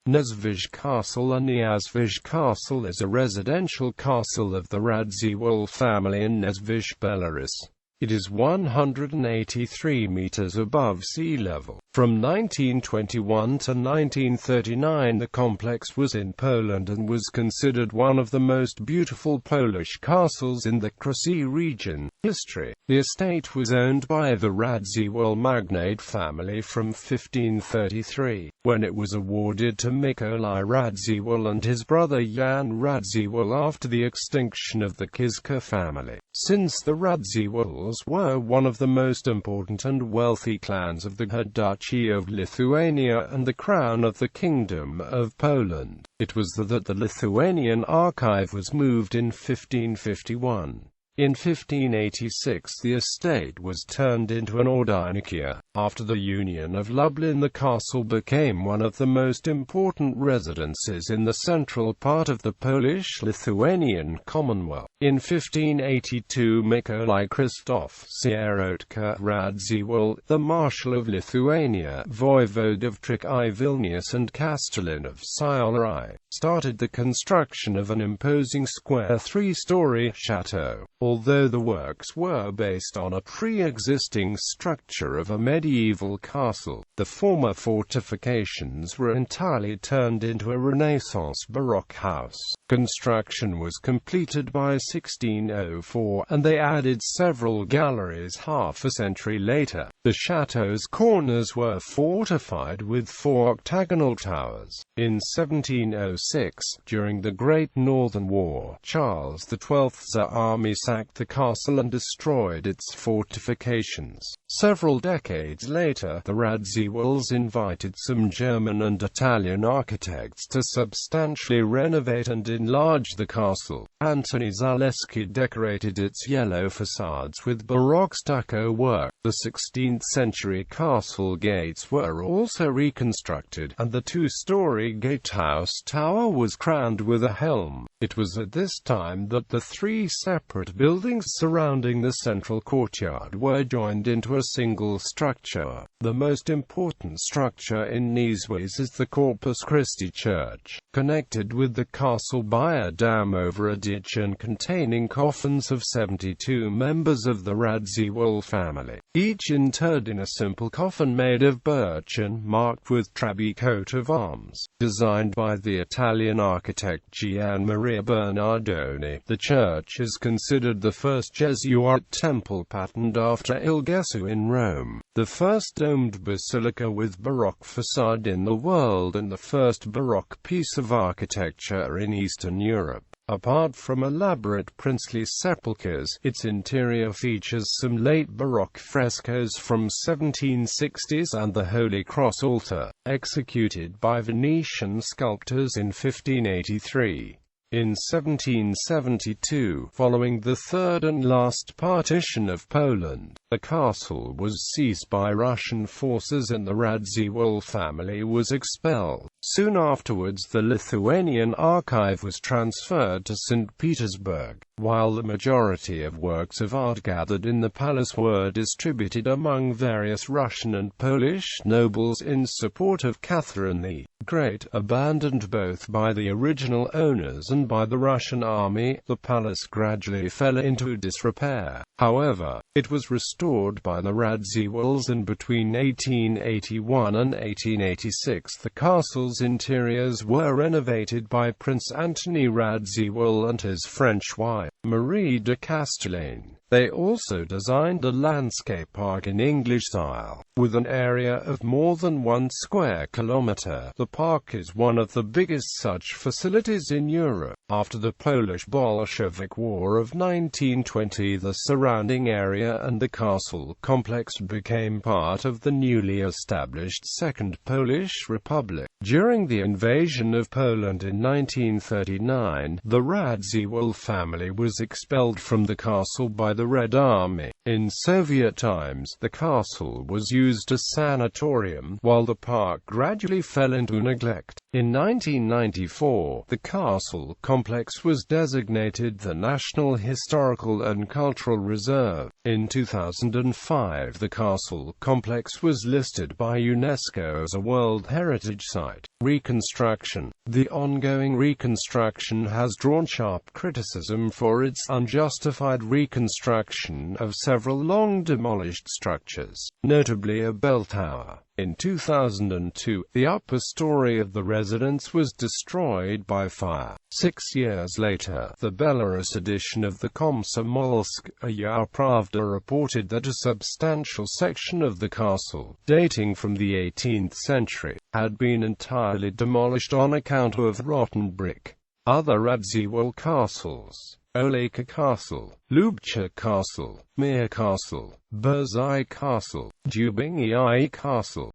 Nesvizh Castle. A Niasvizh Castle is a residential castle of the Radziwiłł family in Nesvizh, Belarus. It is 183 meters above sea level. From 1921 to 1939 the complex was in Poland and was considered one of the most beautiful Polish castles in the Kresy region. History. The estate was owned by the Radziwiłł magnate family from 1533, when it was awarded to Mikołaj Radziwiłł and his brother Jan Radziwiłł after the extinction of the Kresy family. Since the Radziwiłłs were one of the most important and wealthy clans of the Duchy of Lithuania and the Crown of the Kingdom of Poland, it was that the Lithuanian archive was moved in 1551. In 1586 the estate was turned into an ordyniki. After the Union of Lublin the castle became one of the most important residences in the central part of the Polish-Lithuanian Commonwealth. In 1582 Mikołaj Krzysztof Sierotka Radziwiłł, the Marshal of Lithuania, Voivode of Trakai, Vilnius and Castellan of Silesia, started the construction of an imposing square three-story chateau. Although the works were based on a pre-existing structure of a medieval castle, the former fortifications were entirely turned into a Renaissance Baroque house. Construction was completed by 1604, and they added several galleries half a century later. The chateau's corners were fortified with 4 octagonal towers. In 1706, during the Great Northern War, Charles XII's army sacked the castle and destroyed its fortifications. Several decades later, the Radziwiłls invited some German and Italian architects to substantially renovate and enlarge the castle. Antoni Zaleski decorated its yellow facades with Baroque stucco work. The 16th-century castle gates were also reconstructed, and the 2-story gatehouse tower was crowned with a helm. It was at this time that the 3 separate buildings surrounding the central courtyard were joined into a single structure. The most important structure in Nesvizh is the Corpus Christi Church, connected with the castle by a dam over a ditch and containing coffins of 72 members of the Radziwiłł family, each interred in a simple coffin made of birch and marked with Trabi coat of arms. Designed by the Italian architect Gian Maria Bernardoni, the church is considered the first Jesuit temple patterned after Il Gesù in Rome, the first domed basilica with Baroque facade in the world and the first Baroque piece of architecture in Eastern Europe. Apart from elaborate princely sepulchres, its interior features some late Baroque frescoes from 1760s and the Holy Cross altar, executed by Venetian sculptors in 1583. In 1772, following the third and last partition of Poland, the castle was seized by Russian forces and the Radziwiłł family was expelled. Soon afterwards the Lithuanian archive was transferred to St. Petersburg, while the majority of works of art gathered in the palace were distributed among various Russian and Polish nobles in support of Catherine the Great. Abandoned both by the original owners and by the Russian army, the palace gradually fell into disrepair. However, it was restored by the Radziwiłls, and between 1881 and 1886 the castle's interiors were renovated by Prince Antoni Radziwiłł and his French wife, Marie de Castellane. They also designed a landscape park in English style, with an area of more than 1 square kilometer. The park is one of the biggest such facilities in Europe. After the Polish-Bolshevik War of 1920, the surrounding area and the castle complex became part of the newly established Second Polish Republic. During the invasion of Poland in 1939, the Radziwiłł family was expelled from the castle by the Red Army. In Soviet times, the castle was used used as sanatorium, while the park gradually fell into neglect. In 1994, the castle complex was designated the National Historical and Cultural Reserve. In 2005, the castle complex was listed by UNESCO as a World Heritage Site. Reconstruction. The ongoing reconstruction has drawn sharp criticism for its unjustified reconstruction of several long-demolished structures, notably a bell tower. In 2002, the upper story of the residence was destroyed by fire. 6 years later, the Belarus edition of the Komsomolskaya Pravda reported that a substantial section of the castle, dating from the 18th century, had been entirely demolished on account of rotten brick. Other Radziwiłł castles: Olejka Castle, Lubcha Castle, Mir Castle, Belarus.It Castle, Dubingi Castle,